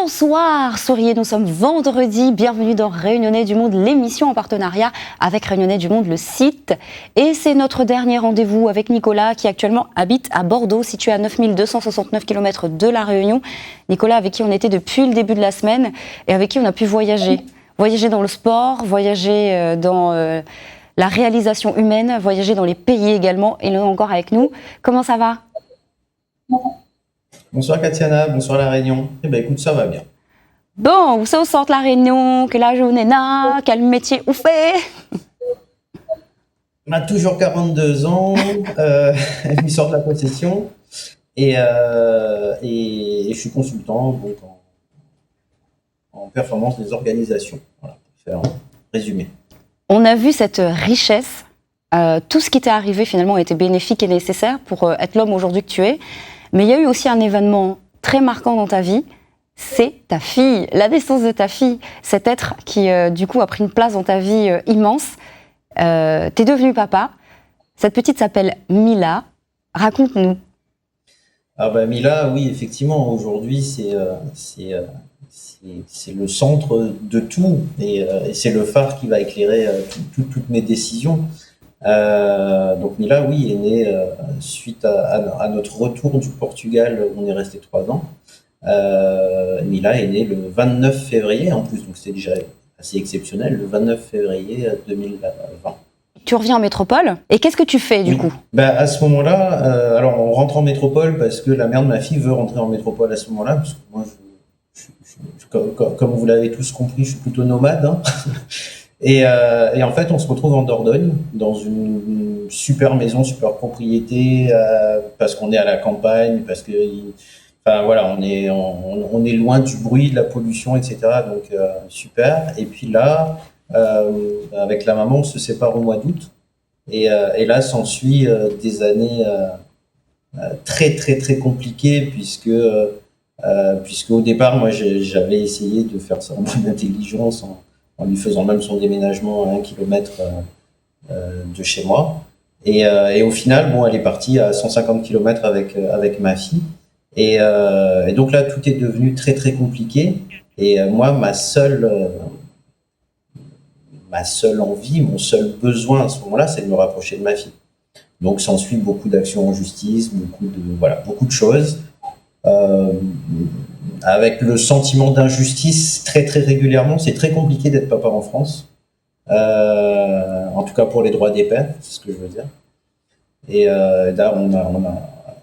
Bonsoir, souriez, nous sommes vendredi, bienvenue dans Réunionnais du Monde, l'émission en partenariat avec Réunionnais du Monde, le site. Et c'est notre dernier rendez-vous avec Nicolas qui actuellement habite à Bordeaux, situé à 9269 km de La Réunion. Nicolas avec qui on était depuis le début de la semaine et avec qui on a pu voyager. Voyager dans le sport, voyager dans la réalisation humaine, voyager dans les pays également. Et là encore avec nous, comment ça va ? Bonsoir Katiana, bonsoir La Réunion. Eh ben écoute, ça va bien. Bon, où ça au centre La Réunion, quel âge on est là, quel métier on fait ? On a toujours 42 ans, il sort de la possession et je suis consultant donc en performance des organisations. Voilà, pour faire un résumé. On a vu cette richesse, tout ce qui t'est arrivé finalement a été bénéfique et nécessaire pour être l'homme aujourd'hui que tu es. Mais il y a eu aussi un événement très marquant dans ta vie, c'est ta fille, la naissance de ta fille, cet être qui du coup a pris une place dans ta vie immense. T'es devenu papa, cette petite s'appelle Mila, raconte-nous. Ah bah Mila, oui effectivement, aujourd'hui c'est le centre de tout et c'est le phare qui va éclairer toutes mes décisions. Donc Mila, oui, est née suite à notre retour du Portugal où on est resté 3 ans. Mila est née le 29 février en plus, donc c'est déjà assez exceptionnel, le 29 février 2020. Tu reviens en métropole, et qu'est-ce que tu fais du coup ? À ce moment-là, alors on rentre en métropole parce que la mère de ma fille veut rentrer en métropole à ce moment-là, parce que moi, comme vous l'avez tous compris, je suis plutôt nomade. Hein. Et en fait, on se retrouve en Dordogne, dans une super maison, super propriété, parce qu'on est à la campagne, parce que, enfin voilà, on est loin du bruit, de la pollution, etc. Donc super. Et puis là, avec la maman, on se sépare au mois d'août, et là s'ensuit des années très très très compliquées, puisque au départ, moi, j'avais essayé de faire ça en bonne intelligence, en lui faisant même son déménagement à 1 kilomètre de chez moi. Et au final, bon, elle est partie à 150 km avec ma fille. Et donc là, tout est devenu très, très compliqué. Et moi, ma seule envie, mon seul besoin à ce moment-là, c'est de me rapprocher de ma fille. Donc, s'ensuit beaucoup d'actions en justice, beaucoup de choses. Avec le sentiment d'injustice très très régulièrement. C'est très compliqué d'être papa en France, en tout cas pour les droits des pères, c'est ce que je veux dire. Et là on a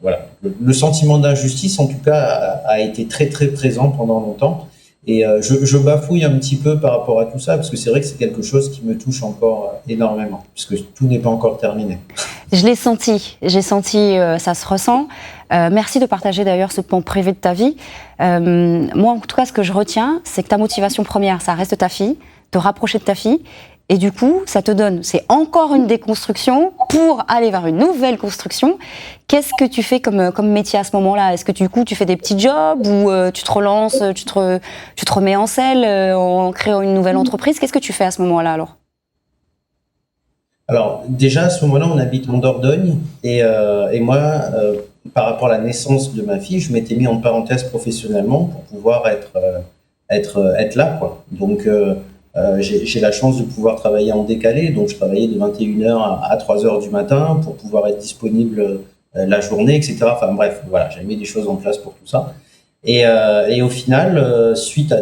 voilà, le sentiment d'injustice en tout cas a été très très présent pendant longtemps. Et je bafouille un petit peu par rapport à tout ça, parce que c'est vrai que c'est quelque chose qui me touche encore énormément, puisque tout n'est pas encore terminé. Je l'ai senti, j'ai senti, ça se ressent. Merci de partager d'ailleurs ce pan privé de ta vie. Moi, en tout cas, ce que je retiens, c'est que ta motivation première, ça reste ta fille, te rapprocher de ta fille. Et du coup, ça te donne, c'est encore une déconstruction pour aller vers une nouvelle construction. Qu'est-ce que tu fais comme métier à ce moment-là ? Est-ce que du coup, tu fais des petits jobs ou tu te relances, tu te remets en selle en créant une nouvelle entreprise ? Qu'est-ce que tu fais à ce moment-là alors ? Alors déjà, à ce moment-là, on habite en Dordogne et moi, par rapport à la naissance de ma fille, je m'étais mis en parenthèse professionnellement pour pouvoir être là, quoi. Donc j'ai la chance de pouvoir travailler en décalé, donc je travaillais de 21h à 3h du matin pour pouvoir être disponible la journée, etc. Enfin bref, voilà, j'avais mis des choses en place pour tout ça. Et au final, suite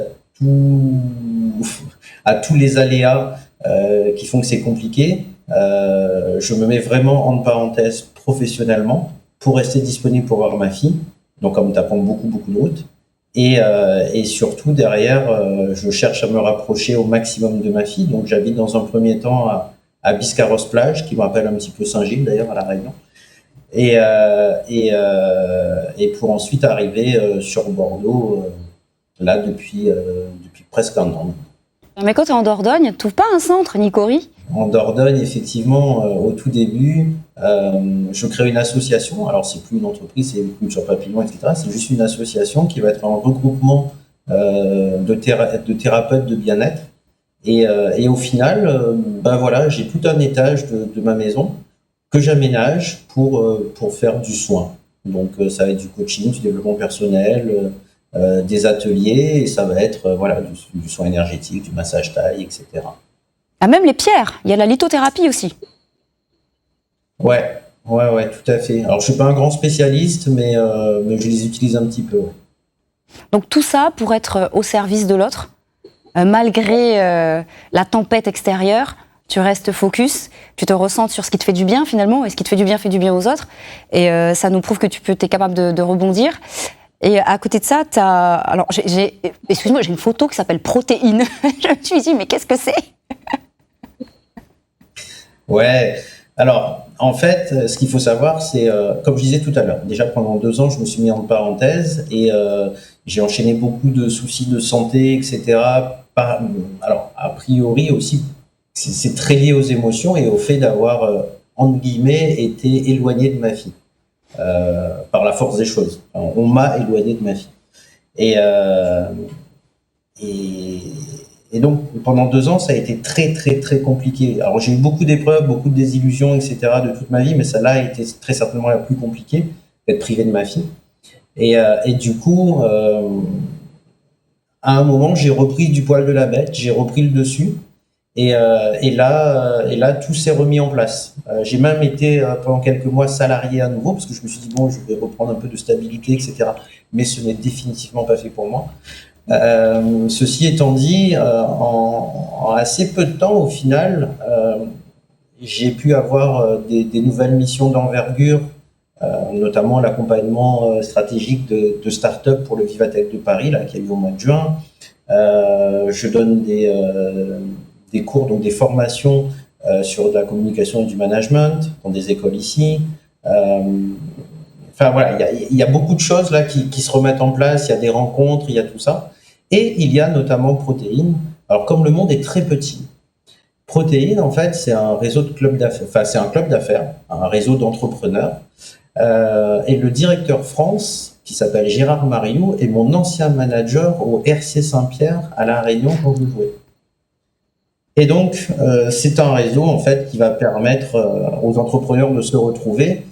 à tous les aléas qui font que c'est compliqué, je me mets vraiment en parenthèse professionnellement pour rester disponible pour voir ma fille, donc en me tapant beaucoup de routes. Et surtout derrière, je cherche à me rapprocher au maximum de ma fille. Donc j'habite dans un premier temps à Biscarrosse-Plage, qui me rappelle un petit peu Saint-Gilles d'ailleurs à La Réunion. Et pour ensuite arriver sur Bordeaux, là depuis presque un an. Mais quand tu es en Dordogne, tu n'ouvres pas un centre, Nicory ? En Dordogne, effectivement, au tout début, je crée une association. Alors, c'est plus une entreprise, c'est Culture Papillon, etc. C'est juste une association qui va être un regroupement de thérapeutes de bien-être. Et au final, voilà, j'ai tout un étage de ma maison que j'aménage pour faire du soin. Donc, ça va être du coaching, du développement personnel, des ateliers, et ça va être du soin énergétique, du massage taille, etc. Ah, même les pierres, il y a la lithothérapie aussi. Ouais, tout à fait. Alors, je suis pas un grand spécialiste, mais je les utilise un petit peu. Ouais. Donc tout ça pour être au service de l'autre, malgré la tempête extérieure, tu restes focus, tu te recentres sur ce qui te fait du bien finalement, et ce qui te fait du bien aux autres, et ça nous prouve que tu es capable de rebondir. Et à côté de ça, alors excuse-moi, j'ai une photo qui s'appelle Protéines. Je me suis dit, mais qu'est-ce que c'est? Ouais, alors en fait, ce qu'il faut savoir, c'est, comme je disais tout à l'heure, déjà pendant 2 ans, je me suis mis en parenthèse et j'ai enchaîné beaucoup de soucis de santé, etc. Alors, a priori aussi, c'est très lié aux émotions et au fait d'avoir, entre guillemets, été éloigné de ma fille. Par la force des choses. Enfin, on m'a éloigné de ma fille. Et, et, et donc, pendant 2 ans, ça a été très, très, très compliqué. Alors, j'ai eu beaucoup d'épreuves, beaucoup de désillusions, etc. de toute ma vie, mais celle-là a été très certainement la plus compliquée, d'être privé de ma fille. Et du coup, à un moment, j'ai repris du poil de la bête, j'ai repris le dessus. Et là, tout s'est remis en place. J'ai même été pendant quelques mois salarié à nouveau parce que je me suis dit bon, je vais reprendre un peu de stabilité, etc. Mais ce n'est définitivement pas fait pour moi. Ceci étant dit, en assez peu de temps, au final, j'ai pu avoir des nouvelles missions d'envergure, notamment l'accompagnement stratégique de start-up pour le Vivatech de Paris, là, qui a eu au mois de juin. Je donne des cours, donc des formations sur de la communication et du management dans des écoles ici. Enfin voilà, il y a beaucoup de choses là qui se remettent en place. Il y a des rencontres, il y a tout ça, et il y a notamment Protéines. Alors comme le monde est très petit, Protéines en fait c'est un réseau de clubs d'affaires, enfin c'est un club d'affaires, un réseau d'entrepreneurs. Et le directeur France, qui s'appelle Gérard Mariou, est mon ancien manager au RC Saint-Pierre à La Réunion quand je jouais. Et donc, c'est un réseau en fait qui va permettre aux entrepreneurs de se retrouver.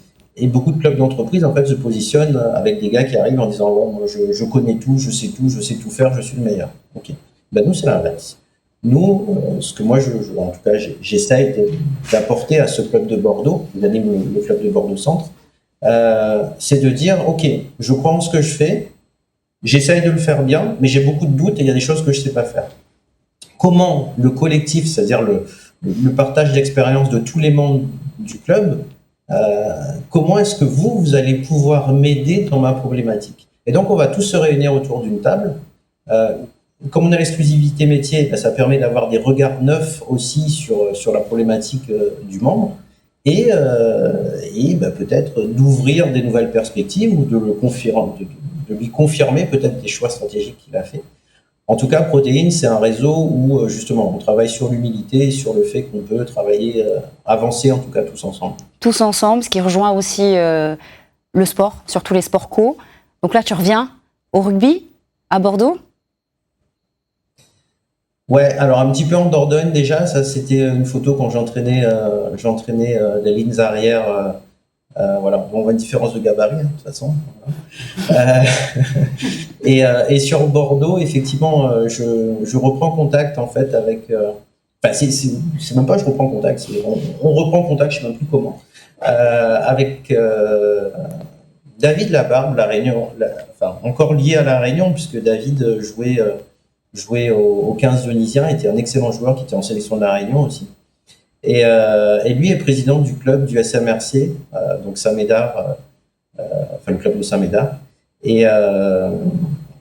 Et beaucoup de clubs d'entreprise en fait se positionnent avec des gars qui arrivent en disant ouais, moi je connais tout, je sais tout faire, je suis le meilleur. Ok. Ben nous c'est l'inverse. Nous, ce que moi en tout cas j'essaye d'apporter à ce club de Bordeaux, j'anime le club de Bordeaux Centre, c'est de dire ok, je crois en ce que je fais, j'essaye de le faire bien, mais j'ai beaucoup de doutes et il y a des choses que je sais pas faire. Comment le collectif, c'est-à-dire le partage d'expérience de tous les membres du club, comment est-ce que vous allez pouvoir m'aider dans ma problématique? Et donc, on va tous se réunir autour d'une table. Comme on a l'exclusivité métier, ça permet d'avoir des regards neufs aussi sur la problématique du membre et peut-être d'ouvrir des nouvelles perspectives ou de lui confirmer peut-être des choix stratégiques qu'il a fait. En tout cas, Protéines, c'est un réseau où justement on travaille sur l'humilité et sur le fait qu'on peut travailler, avancer en tout cas tous ensemble. Tous ensemble, ce qui rejoint aussi le sport, surtout les sports co. Donc là, tu reviens au rugby à Bordeaux? Ouais, alors un petit peu en Dordogne déjà, ça c'était une photo quand j'entraînais les lignes arrières. Voilà, on voit une différence de gabarit de toute façon. Voilà. Et sur Bordeaux, effectivement, je reprends contact en fait avec. Enfin, c'est même pas je reprends contact, on reprend contact, je sais même plus comment, avec David Labarbe, la Réunion, enfin encore lié à la Réunion puisque David jouait au 15 dionysien, était un excellent joueur qui était en sélection de la Réunion aussi. Et lui est président du club du SMRC, donc Saint-Médard, enfin le club de Saint-Médard. Et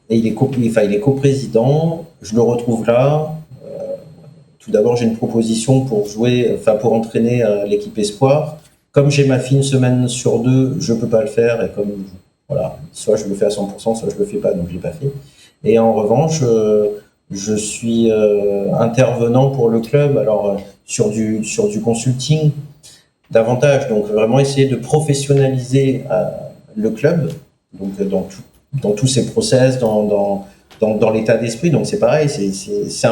il est coprésident. Je le retrouve là. Tout d'abord, j'ai une proposition pour entraîner l'équipe Espoir. Comme j'ai ma fille une semaine sur 2, je peux pas le faire. Et comme voilà, soit je le fais à 100%, soit je le fais pas, donc je l'ai pas fait. Et en revanche, je suis intervenant pour le club. Alors sur du consulting davantage, donc vraiment essayer de professionnaliser le club, donc dans tous ses process, dans l'état d'esprit. Donc c'est pareil, c'est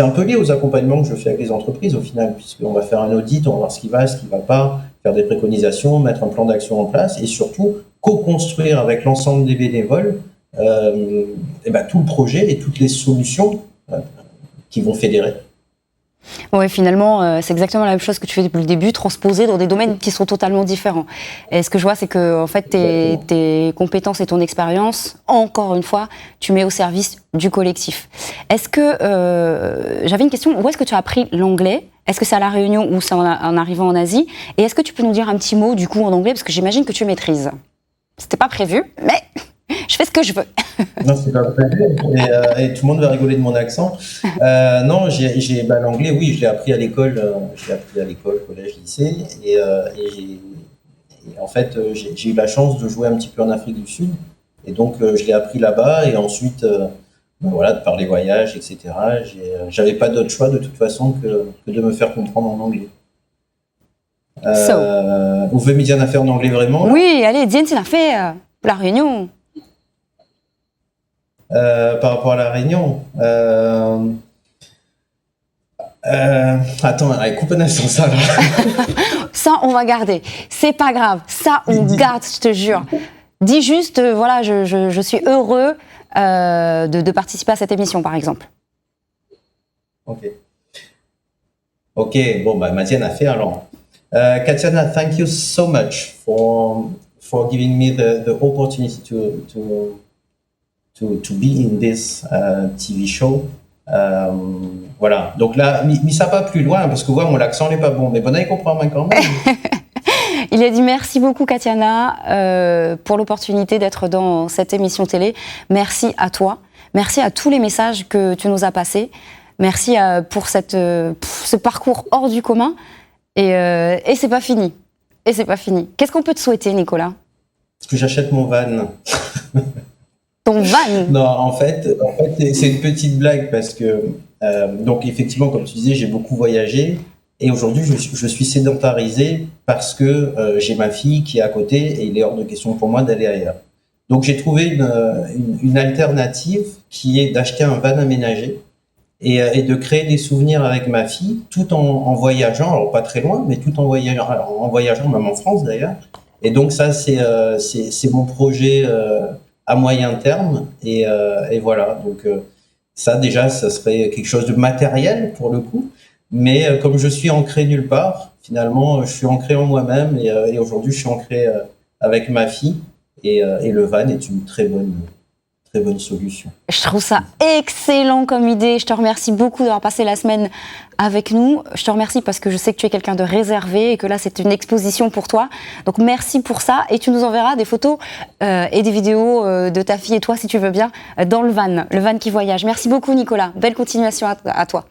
un peu lié aux accompagnements que je fais avec les entreprises au final, puisqu'on va faire un audit, on va voir ce qui va pas, faire des préconisations, mettre un plan d'action en place et surtout co-construire avec l'ensemble des bénévoles tout le projet et toutes les solutions qui vont fédérer. Oui, finalement, c'est exactement la même chose que tu fais depuis le début, transposé dans des domaines qui sont totalement différents. Et ce que je vois, c'est que en fait, tes compétences et ton expérience, encore une fois, tu mets au service du collectif. Est-ce que j'avais une question, où est-ce que tu as appris l'anglais ? Est-ce que c'est à La Réunion ou c'est en arrivant en Asie ? Et est-ce que tu peux nous dire un petit mot du coup en anglais, parce que j'imagine que tu maîtrises. C'était pas prévu, mais je fais ce que je veux. Non, c'est pas prévu. Et tout le monde va rigoler de mon accent. Non, l'anglais, oui, je l'ai appris à l'école. Collège, lycée. Et en fait, j'ai eu la chance de jouer un petit peu en Afrique du Sud. Et donc, je l'ai appris là-bas. Et ensuite, de par les voyages, etc. J'avais pas d'autre choix de toute façon que de me faire comprendre en anglais. Vous pouvez me dire une affaire en anglais vraiment? Oui, allez, dis une affaire. La Réunion. Par rapport à La Réunion. Attends, allez, coupe un instant ça là. Ça, on va garder. C'est pas grave. Ça, on garde, je te jure. Dis juste, voilà, je suis heureux de participer à cette émission, par exemple. Ok, bon, Madiane a fait alors. Katiana, thank you so much for giving me the opportunity to be in this TV show. Voilà, donc là, mis ça pas plus loin, parce que ouais, mon accent n'est pas bon, mais bon, allez comprendre quand même. Il a dit merci beaucoup Katiana pour l'opportunité d'être dans cette émission télé. Merci à toi, merci à tous les messages que tu nous as passés, merci pour ce parcours hors du commun. Et c'est pas fini. Qu'est-ce qu'on peut te souhaiter, Nicolas? Que j'achète mon van. Ton van? Non, en fait, c'est une petite blague parce que, donc effectivement, comme tu disais, j'ai beaucoup voyagé et aujourd'hui, je suis sédentarisé parce que j'ai ma fille qui est à côté et il est hors de question pour moi d'aller ailleurs. Donc j'ai trouvé une alternative qui est d'acheter un van aménagé et de créer des souvenirs avec ma fille tout en voyageant, alors pas très loin, mais tout en voyageant même en France d'ailleurs. Et donc ça, c'est mon projet à moyen terme et voilà. Donc ça déjà, ça serait quelque chose de matériel pour le coup, mais comme je suis ancré nulle part, finalement, je suis ancré en moi-même et aujourd'hui, je suis ancré avec ma fille et le van est une très bonne solution. Je trouve ça excellent comme idée. Je te remercie beaucoup d'avoir passé la semaine avec nous. Je te remercie parce que je sais que tu es quelqu'un de réservé et que là, c'est une exposition pour toi. Donc, merci pour ça. Et tu nous enverras des photos et des vidéos de ta fille et toi, si tu veux bien, dans le van qui voyage. Merci beaucoup, Nicolas. Belle continuation à toi.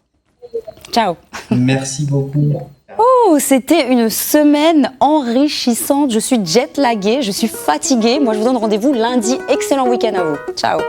Ciao. Merci beaucoup. Oh, c'était une semaine enrichissante. Je suis jet-laguée, je suis fatiguée. Moi, je vous donne rendez-vous lundi. Excellent week-end à vous. Ciao.